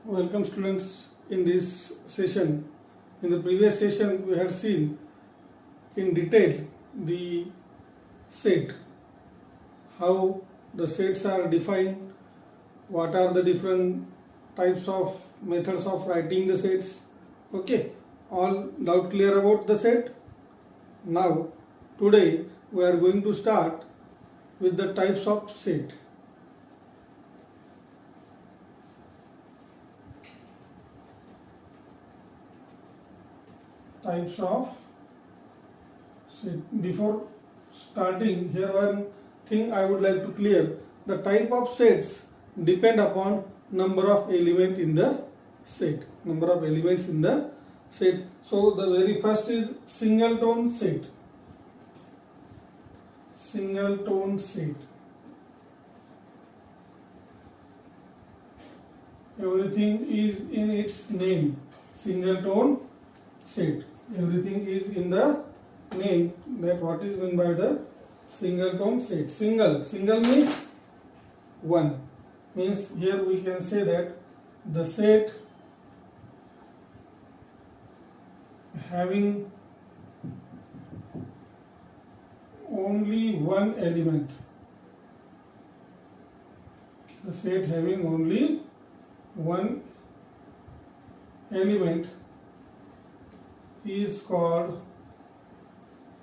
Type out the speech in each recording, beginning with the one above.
Welcome students in this session. In the previous session we had seen in detail the set, how the sets are defined, what are the different types of methods of writing the sets. Okay, all doubt clear about the set? Now today we are going to start with the types of set. Types of set. Before starting, here one thing I would like to clear: the type of sets depend upon number of element in the set. Number of elements in the set. So the very first is singleton set. Singleton set. Everything is in its name. Singleton set. Everything is in the name. That what is meant by the singleton set. Single means one. Means here we can say that the set having only one element. The set having only one element is called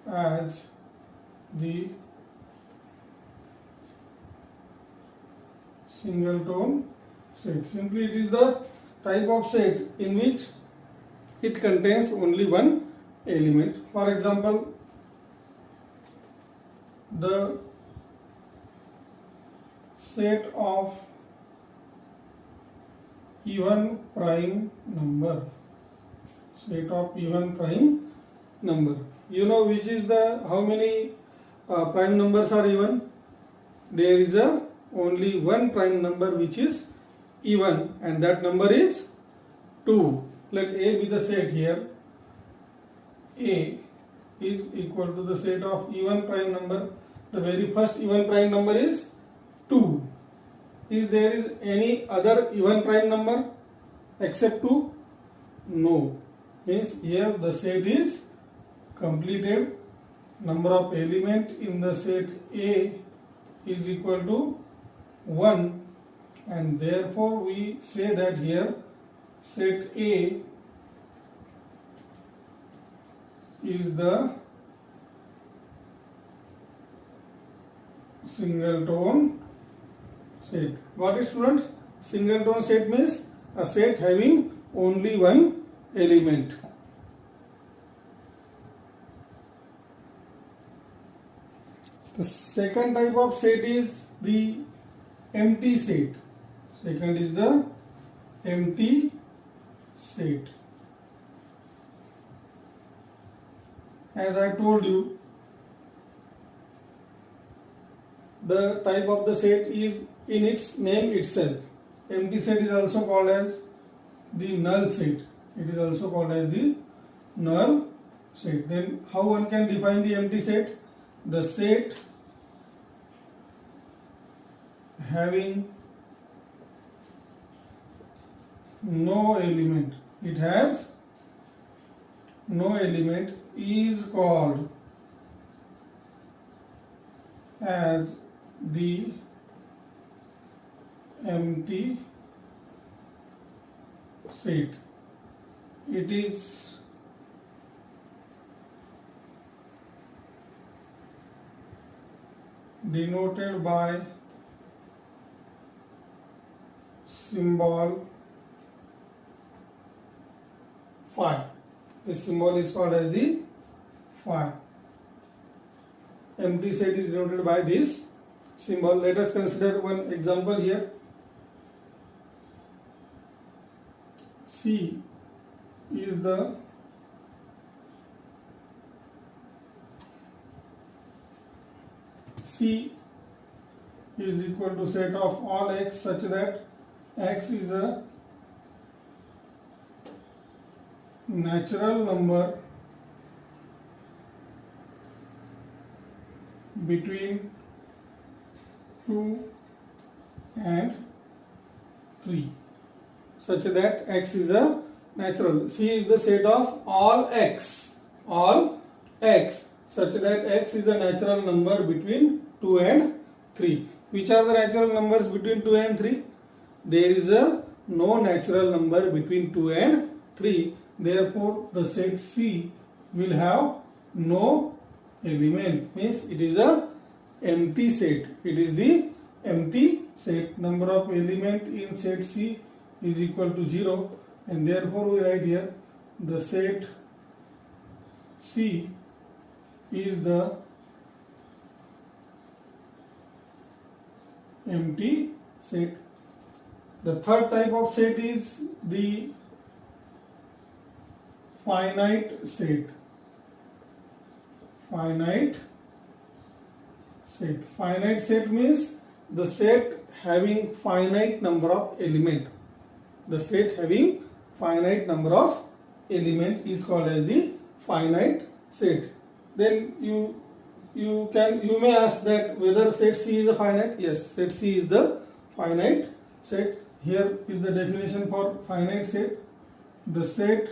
as the singleton set. Simply it is the type of set in which it contains only one element. For example, the set of even prime number. Set of even prime number. You know which is the how many prime numbers are even? There is only one prime number which is even, and that number is 2. Let A be the set here. A is equal to the set of even prime number. The very first even prime number is 2. Is there any other even prime number except 2? No. Means here the set is completed. Number of element in the set A is equal to 1, and therefore we say that here set A is the singleton set. Got it, students? Singleton set means a set having only one element. The second type of set is the empty set. Second is the empty set. As I told you, the type of the set is in its name itself. Empty set is also called as the null set. It is also called as the null set. Then how one can define the empty set? The set having no element. It has no element is called as the empty set. It is denoted by symbol phi. This symbol is called as the phi. Empty set is denoted by this symbol. Let us consider one example here. C is the C is equal to set of all x such that x is a natural number between 2 and 3. such that X is a natural. C is the set of all X such that X is a natural number between 2 and 3. Which are the natural numbers between 2 and 3? There is no natural number between 2 and 3. Therefore, the set C will have no element. Means it is a empty set. It is the empty set. Number of element in set C is equal to 0, and therefore we write here the set C is the empty set. The third type of set is the finite set. Finite set means the set having finite number of element. The set having finite number of element is called as the finite set. Then you may ask that whether set C is a finite. Yes, set C is the finite set. Here is the definition for finite set. The set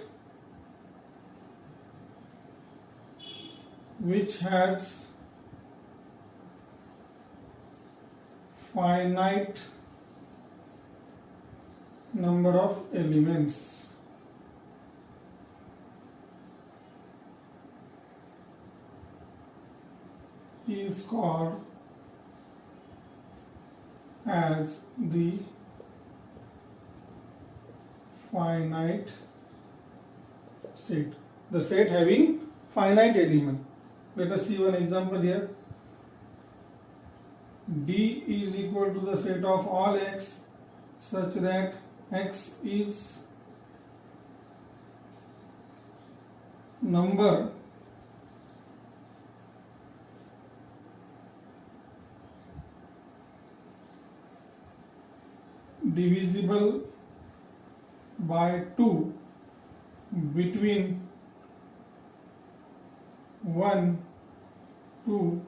which has finite number of elements is called as the finite set. The set having finite element. Let us see one example here. D is equal to the set of all X such that X is number divisible by 2 between 1 to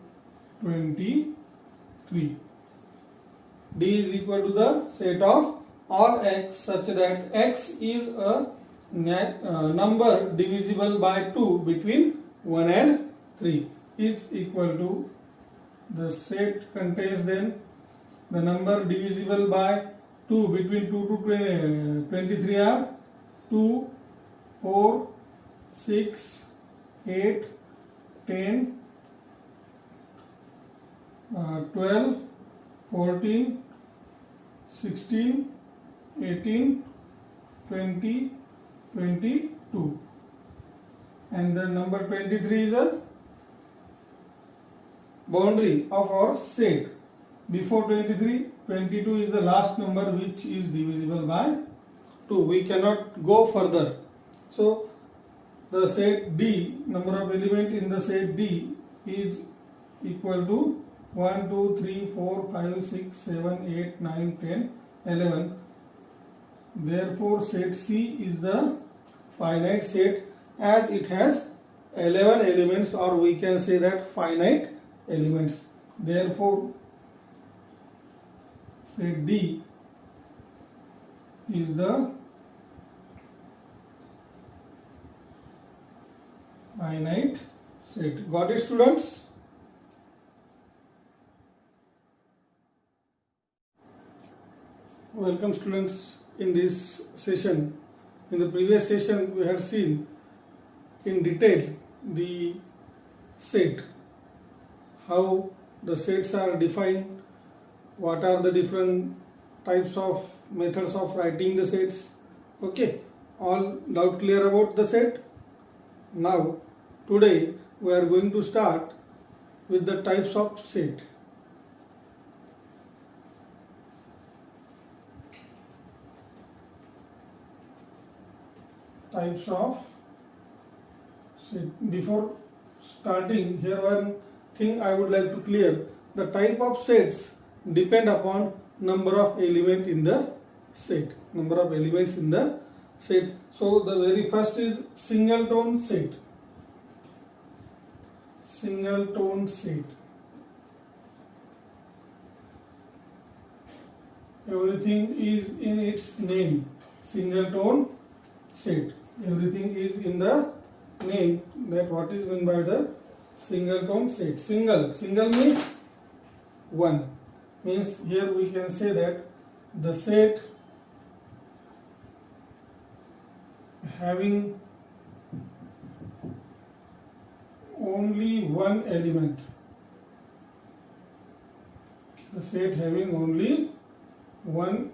23. D is equal to the set of all X such that X is a number divisible by 2 between 1 and 3 is equal to, the set contains then the number divisible by 2 between 2 to 23 are 2, 4, 6, 8, 10, 12, 14, 16, 18, 20, 22, and the number 23 is a boundary of our set. Before 23, 22 is the last number which is divisible by 2. We cannot go further. So the set D, number of element in the set D is equal to 1, 2, 3, 4, 5, 6, 7, 8, 9, 10, 11. Therefore set C is the finite set as it has 11 elements, or we can say that finite elements. Therefore set D is the finite set. Got it, students? Welcome, students, in this session. In the previous session we had seen in detail the set, how the sets are defined, what are the different types of methods of writing the sets. Okay, all doubt clear about the set? Now today we are going to start with the types of set. Types of set. Before starting, here one thing I would like to clear. The type of sets depend upon number of element in the set. Number of elements in the set. So the very first is singleton set. Singleton set. Everything is in its name. singleton set. Everything is in the name, that what is meant by the singleton set. Single means one, means here we can say that the set having only one element, the set having only one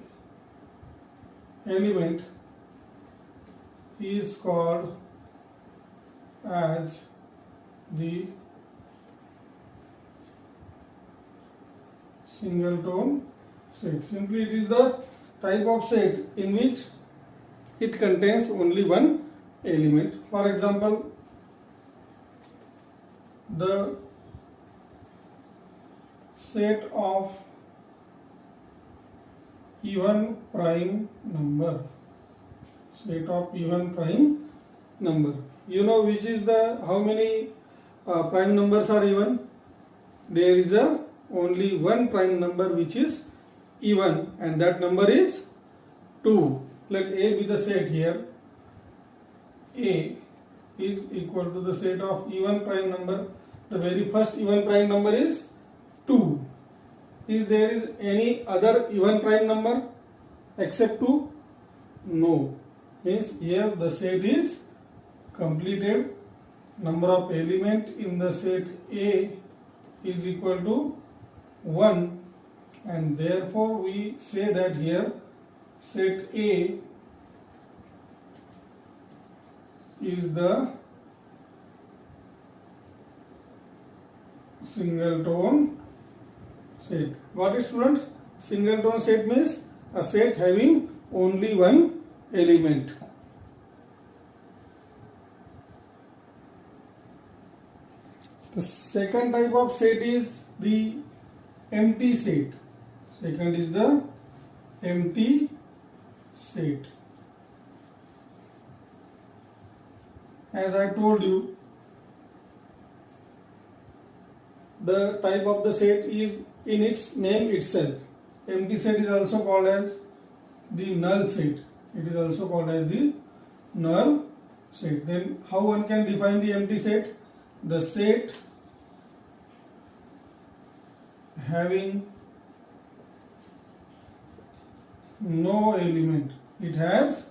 element is called as the singleton set. Simply, it is the type of set in which it contains only one element. For example, the set of even prime number, set of even prime number. You know which is the, how many prime numbers are even? There is only one prime number which is even, and that number is 2. Let A be the set here. A is equal to the set of even prime number. The very first even prime number is 2. Is there any other even prime number except 2? No. Means here the set is completed. Number of element in the set A is equal to 1, and therefore we say that here set A is the singleton set. Got it, students? Singleton set means a set having only one element. The second type of set is the empty set. Second is the empty set. As I told you, the type of the set is in its name itself. Empty set is also called as the null set. It is also called as the null set. Then how one can define the empty set? The set having no element, it has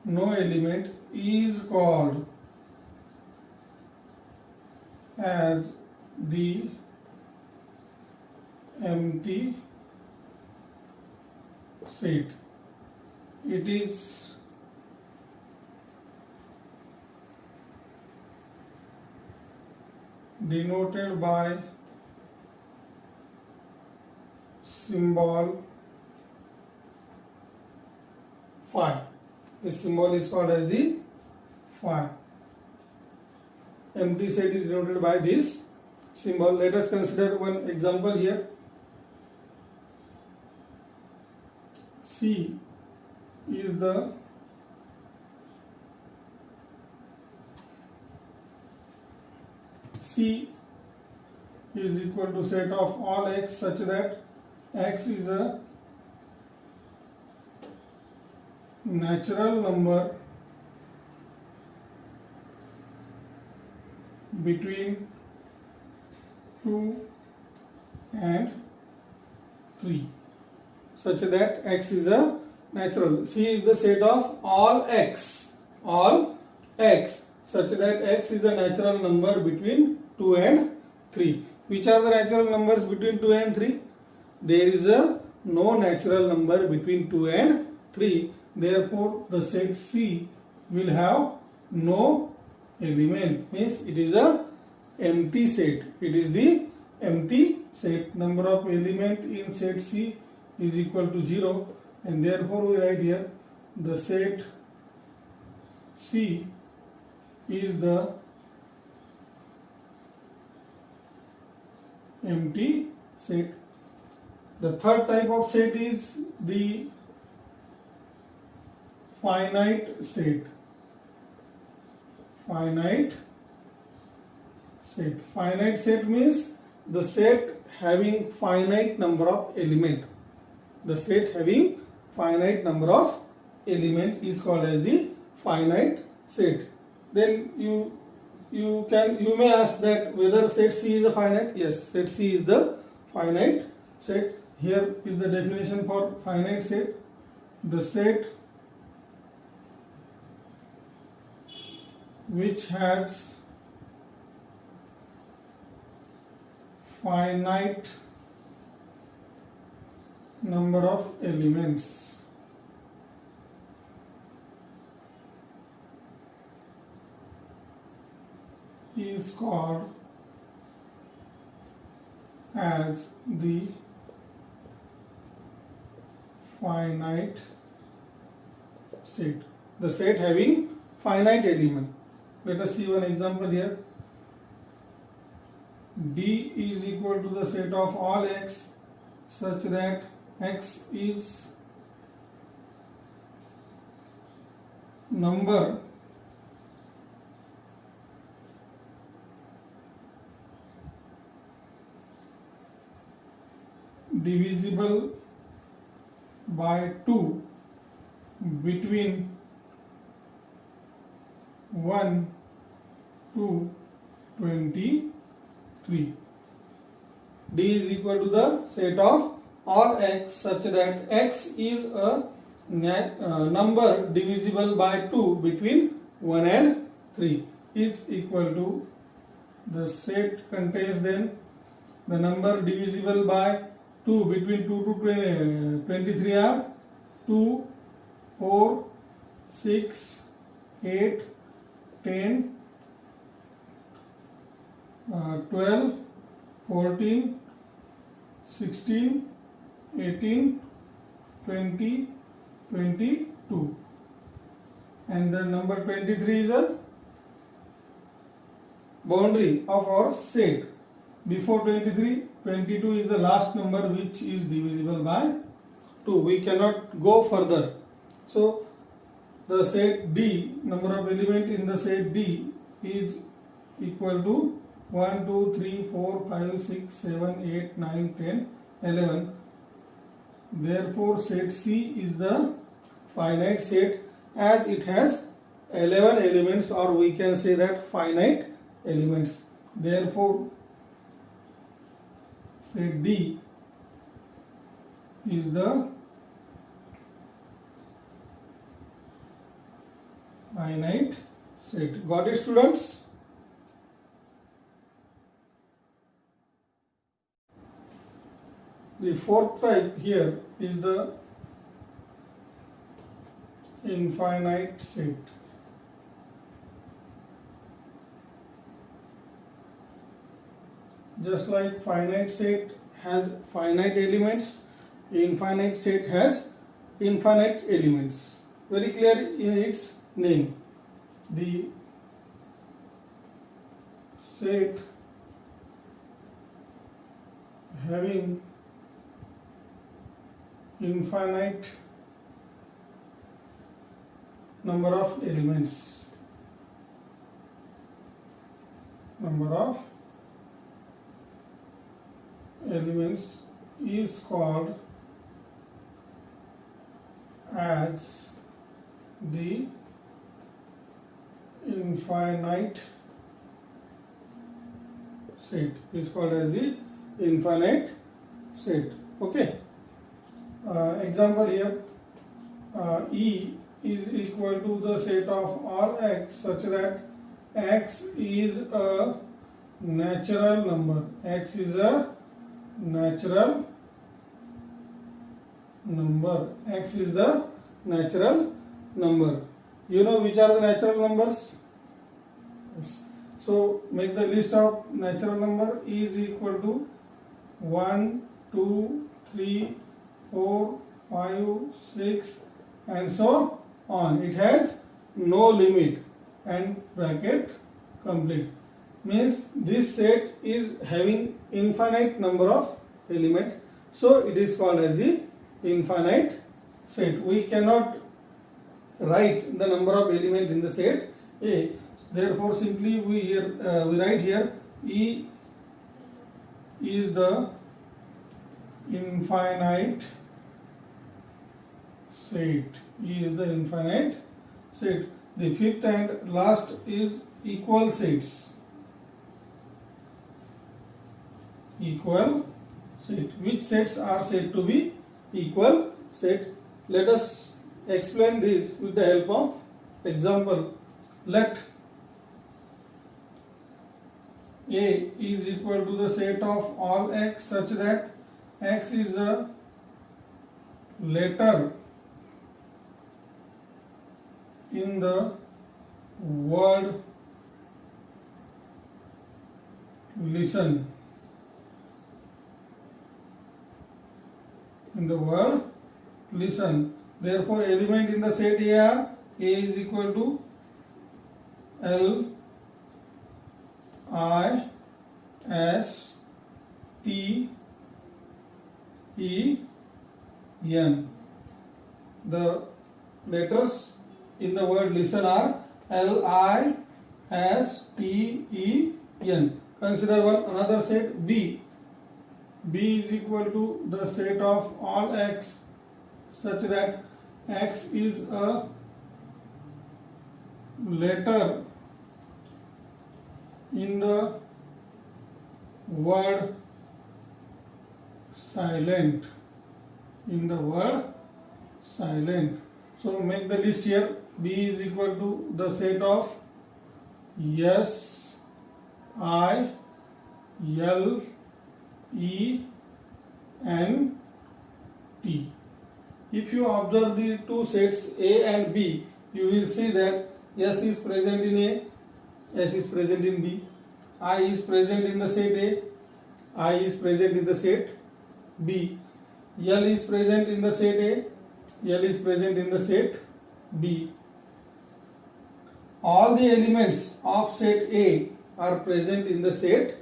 no element, is called as the empty set. It is denoted by symbol phi. This symbol is called as the phi. Empty set is denoted by this symbol. Let us consider one example here. C is the C is equal to set of all x such that x is a natural number between 2 and 3, such that x is a natural. C is the set of all x such that x is a natural number between 2 and 3. Which are the natural numbers between 2 and 3? There is no natural number between 2 and 3. Therefore, the set C will have no element. Means it is a empty set. It is the empty set. Number of element in set C is equal to 0, and therefore we write here the set C is the empty set. The third type of set is the finite set. Finite set. Finite set means the set having finite number of element. The set having finite number of element is called as the finite set. Then you may ask that whether set C is a finite. Yes, set C is the finite set. Here is the definition for finite set. The set which has finite number of elements is called as the finite set. The set having finite element. Let us see one example here. D is equal to the set of all x such that x is number divisible by 2 between 1 to 23. D is equal to the set of all x such that x is a number divisible by 2 between 1 and 3 is equal to, the set contains then the number divisible by 2 between 2 to 23 are 2, 4, 6, 8, 10, 12, 14, 16, 18, 20, 22, and the number 23 is a boundary of our set. Before 23, 22 is the last number which is divisible by 2. We cannot go further. So the set D, number of element in the set D is equal to 1, 2, 3, 4, 5, 6, 7, 8, 9, 10, 11. Therefore set C is the finite set as it has 11 elements, or we can say that finite elements. Therefore set D is the finite set. Got it, students? The fourth type here is the infinite set. Just like finite set has finite elements, infinite set has infinite elements. Very clear in its name. The set having infinite number of elements, is called as the infinite set. Okay. Example here, E is equal to the set of all x such that x is a natural number. X is a natural number. X is the natural number. You know which are the natural numbers? Yes. So make the list of natural number. E is equal to 1, 2, 3, 4, 5, 6 and so on. It has no limit and bracket complete. Means this set is having infinite number of elements, so it is called as the infinite set. We cannot write the number of elements in the set A. Therefore simply we write here E is the infinite set. E is the infinite set. The fifth and last is equal sets. Equal set. Which sets are said to be equal set? Let us explain this with the help of example. Let A is equal to the set of all x such that x is a letter in the word listen. In the word listen. Therefore, element in the set A are A is equal to L I S T E N. The letters in the word listen are L I S T E N. Consider another set B. B is equal to the set of all x such that x is a letter in the word silent. In the word silent. So make the list here. B is equal to the set of S, I, L, E and T. If you observe the two sets A and B, you will see that S is present in A, S is present in B, I is present in the set A, I is present in the set B, L is present in the set A, L is present in the set B. All the elements of set A are present in the set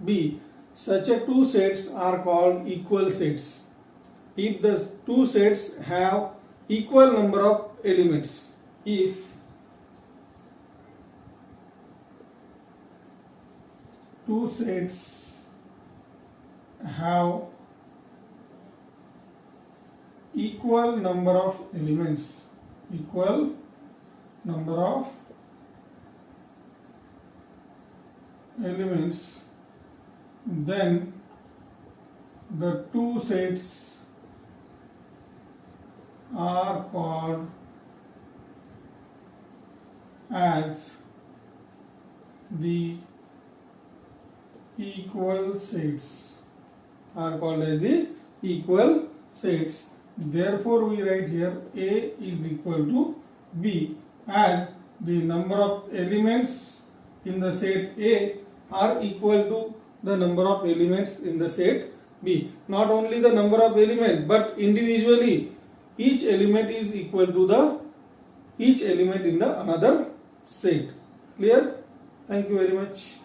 B. Such a two sets are called equal sets. If the two sets have equal number of elements, if two sets have equal number of elements, equal number of elements, then the two sets are called as the equal sets. Are called as the equal sets. Therefore, we write here A is equal to B, as the number of elements in the set A are equal to the number of elements in the set B. Not only the number of elements, but individually each element is equal to the each element in the another set. Clear? Thank you very much.